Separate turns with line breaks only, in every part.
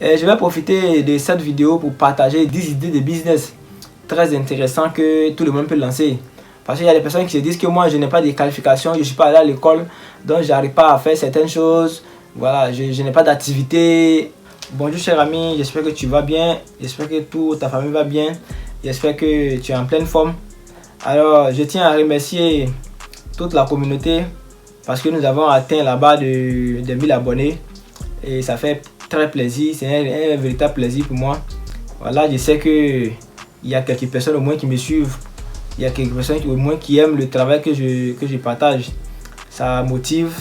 Je vais profiter de cette vidéo pour partager 10 idées de business très intéressantes que tout le monde peut lancer. Parce qu'il y a des personnes qui se disent que moi je n'ai pas de qualification, je ne suis pas allé à l'école, donc j'arrive pas à faire certaines choses. Voilà, je n'ai pas d'activité. Bonjour cher ami, j'espère que tu vas bien, j'espère que toute ta famille va bien, j'espère que tu es en pleine forme. Alors je tiens à remercier toute la communauté parce que nous avons atteint la barre de 1000 abonnés et ça fait très plaisir, c'est un véritable plaisir pour moi. Voilà, je sais que il y a quelques personnes au moins qui me suivent, il y a quelques personnes au moins qui aiment le travail que je partage. Ça motive,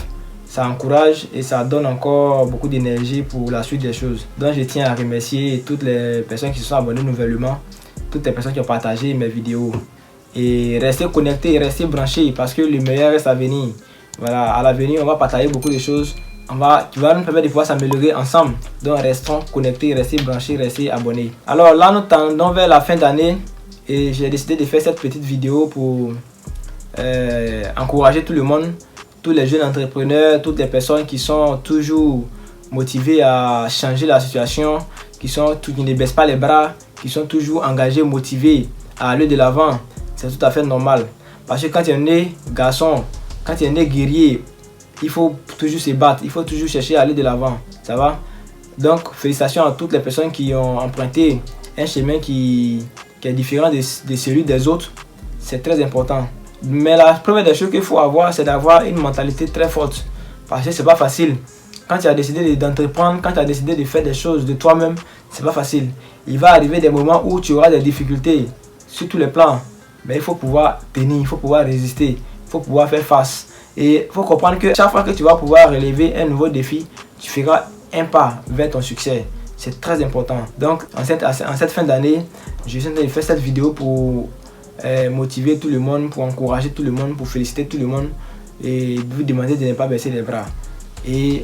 ça encourage et ça donne encore beaucoup d'énergie pour la suite des choses. Donc je tiens à remercier toutes les personnes qui se sont abonnées nouvellement, toutes les personnes qui ont partagé mes vidéos. Et restez connectés, restez branchés parce que le meilleur reste à venir. Voilà, à l'avenir on va partager beaucoup de choses qui va nous permettre de pouvoir s'améliorer ensemble. Donc restons connectés, restez branchés, restez abonnés. Alors là nous tendons vers la fin d'année et j'ai décidé de faire cette petite vidéo pour encourager tout le monde, tous les jeunes entrepreneurs, toutes les personnes qui sont toujours motivées à changer la situation, qui ne baissent pas les bras, qui sont toujours engagés, motivés à aller de l'avant. C'est tout à fait normal. Parce que quand tu es né garçon, quand tu es né guerrier, il faut toujours se battre, il faut toujours chercher à aller de l'avant. Ça va? Donc, félicitations à toutes les personnes qui ont emprunté un chemin qui est différent de celui des autres. C'est très important. Mais la première des choses qu'il faut avoir, c'est d'avoir une mentalité très forte. Parce que c'est pas facile. Quand tu as décidé d'entreprendre, quand tu as décidé de faire des choses de toi-même, c'est pas facile. Il va arriver des moments où tu auras des difficultés sur tous les plans. Mais il faut pouvoir tenir, il faut pouvoir résister, il faut pouvoir faire face. Et il faut comprendre que chaque fois que tu vas pouvoir relever un nouveau défi, tu feras un pas vers ton succès. C'est très important. Donc, en cette fin d'année, je suis en train de faire cette vidéo pour motiver tout le monde, pour encourager tout le monde, pour féliciter tout le monde et vous demander de ne pas baisser les bras. Et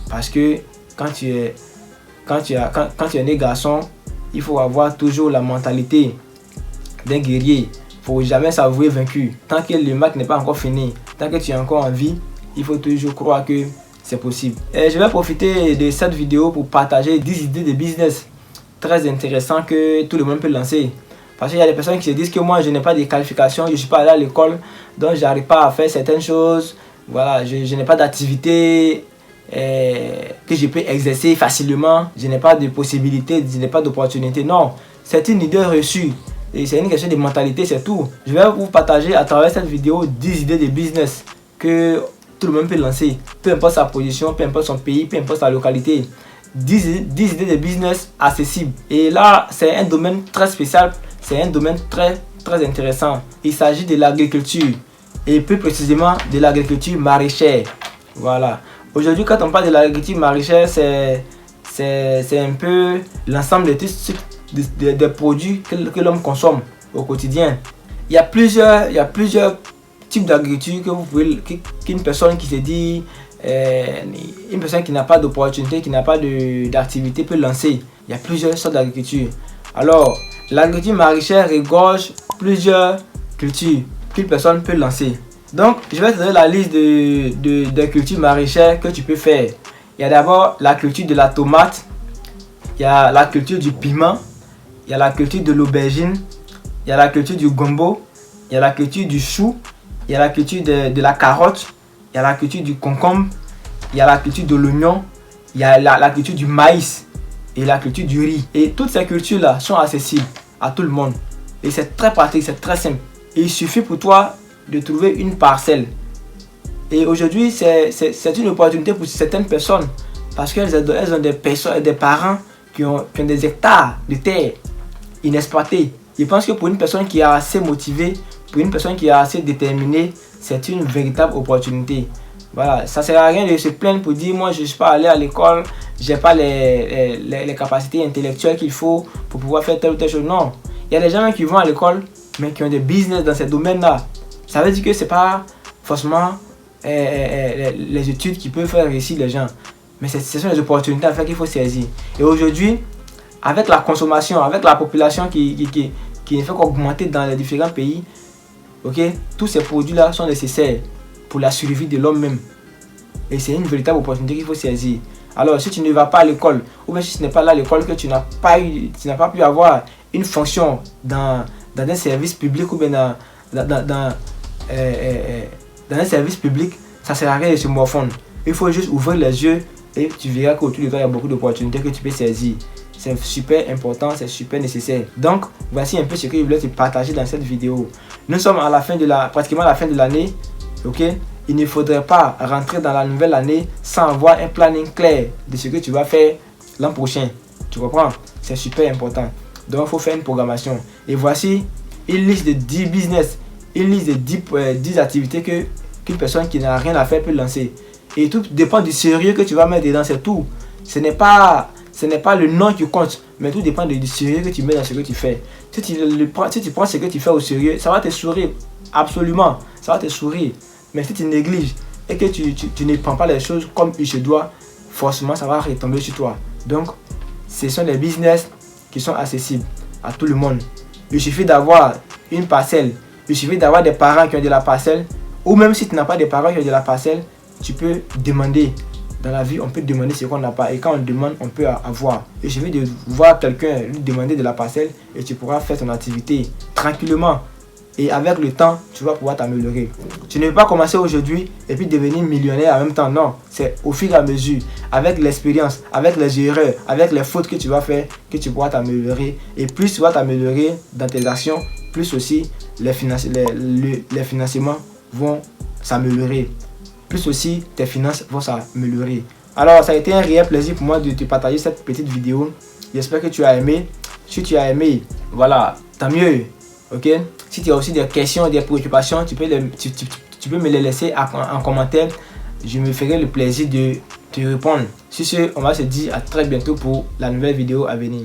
parce que quand tu es né garçon, il faut avoir toujours la mentalité d'un guerrier. Il ne faut jamais s'avouer vaincu. Tant que le match n'est pas encore fini, tant que tu es encore en vie, il faut toujours croire que c'est possible. Et je vais profiter de cette vidéo pour partager 10 idées de business très intéressantes que tout le monde peut lancer. Parce qu'il y a des personnes qui se disent que moi je n'ai pas de qualification, je ne suis pas allé à l'école, donc j'arrive pas à faire certaines choses. Voilà, je n'ai pas d'activité que je peux exercer facilement, je n'ai pas de possibilités, je n'ai pas d'opportunités. Non, c'est une idée reçue. Et c'est une question de mentalité, c'est tout. Je vais vous partager à travers cette vidéo 10 idées de business que tout le monde peut lancer. Peu importe sa position, peu importe son pays, peu importe sa localité. 10 idées de business accessibles. Et là, c'est un domaine très spécial. C'est un domaine très intéressant. Il s'agit de l'agriculture. Et plus précisément de l'agriculture maraîchère. Voilà. Aujourd'hui, quand on parle de l'agriculture maraîchère, c'est un peu l'ensemble de tout ce des produits que l'homme consomme au quotidien. Il y a plusieurs types d'agriculture que vous pouvez, qu'une personne qui se dit, une personne qui n'a pas d'opportunité, qui n'a pas d'activité peut lancer. Il y a plusieurs sortes d'agriculture. Alors, l'agriculture maraîchère regorge plusieurs cultures qu'une personne peut lancer. Donc, je vais te donner la liste de cultures maraîchères que tu peux faire. Il y a d'abord la culture de la tomate, il y a la culture du piment, il y a la culture de l'aubergine, il y a la culture du gombo, il y a la culture du chou, il y a la culture de la carotte, il y a la culture du concombre, il y a la culture de l'oignon, il y a la culture du maïs et la culture du riz. Et toutes ces cultures-là sont accessibles à tout le monde. Et c'est très pratique, c'est très simple. Et il suffit pour toi de trouver une parcelle. Et aujourd'hui, c'est une opportunité pour certaines personnes parce qu'elles ont des parents qui ont des hectares de terre inexploités. Je pense que pour une personne qui est assez motivée, pour une personne qui est assez déterminée, c'est une véritable opportunité. Voilà, ça ne sert à rien de se plaindre pour dire moi je ne suis pas allé à l'école, j'ai pas les capacités intellectuelles qu'il faut pour pouvoir faire telle ou telle chose. Non, il y a des gens qui vont à l'école mais qui ont des business dans ces domaines-là. Ça veut dire que c'est pas forcément les études qui peuvent faire réussir les gens, mais ce sont les opportunités à faire qu'il faut saisir. Et aujourd'hui, avec la consommation, avec la population qui ne fait qu'augmenter dans les différents pays, okay, tous ces produits-là sont nécessaires pour la survie de l'homme même. Et c'est une véritable opportunité qu'il faut saisir. Alors, si tu ne vas pas à l'école, ou bien si ce n'est pas là à l'école que tu n'as pas pu avoir une fonction dans un service public ou bien dans un service public, ça ne sert à rien de se morfondre. Il faut juste ouvrir les yeux et tu verras qu'autour de toi, il y a beaucoup d'opportunités que tu peux saisir. C'est super important, c'est super nécessaire. Donc, voici un peu ce que je voulais te partager dans cette vidéo. Nous sommes à la fin pratiquement à la fin de l'année. Ok? Il ne faudrait pas rentrer dans la nouvelle année sans avoir un planning clair de ce que tu vas faire l'an prochain. Tu comprends? C'est super important. Donc, il faut faire une programmation. Et voici une liste de 10 business, une liste de 10 activités qu'une personne qui n'a rien à faire peut lancer. Et tout dépend du sérieux que tu vas mettre dedans, c'est tout. Ce n'est pas le nom qui compte, mais tout dépend du sérieux que tu mets dans ce que tu fais. Si tu prends ce que tu fais au sérieux, ça va te sourire. Absolument, ça va te sourire. Mais si tu négliges et que tu ne prends pas les choses comme il se doit, forcément, ça va retomber sur toi. Donc, ce sont des business qui sont accessibles à tout le monde. Il suffit d'avoir une parcelle. Il suffit d'avoir des parents qui ont de la parcelle. Ou même si tu n'as pas de parents qui ont de la parcelle, tu peux demander. Dans la vie, on peut demander ce qu'on n'a pas. Et quand on demande, on peut avoir. Il suffit de voir quelqu'un lui demander de la parcelle et tu pourras faire ton activité tranquillement. Et avec le temps, tu vas pouvoir t'améliorer. Tu ne veux pas commencer aujourd'hui et puis devenir millionnaire en même temps. Non, c'est au fur et à mesure, avec l'expérience, avec les erreurs, avec les fautes que tu vas faire, que tu pourras t'améliorer. Et plus tu vas t'améliorer dans tes actions, plus aussi les financements vont s'améliorer. Plus aussi tes finances vont s'améliorer. Alors, ça a été un réel plaisir pour moi de te partager cette petite vidéo. J'espère que tu as aimé. Si tu as aimé, voilà, tant mieux. Ok? Si tu as aussi des questions, des préoccupations, tu peux me les laisser en commentaire. Je me ferai le plaisir de te répondre. Sur ce, on va se dire à très bientôt pour la nouvelle vidéo à venir.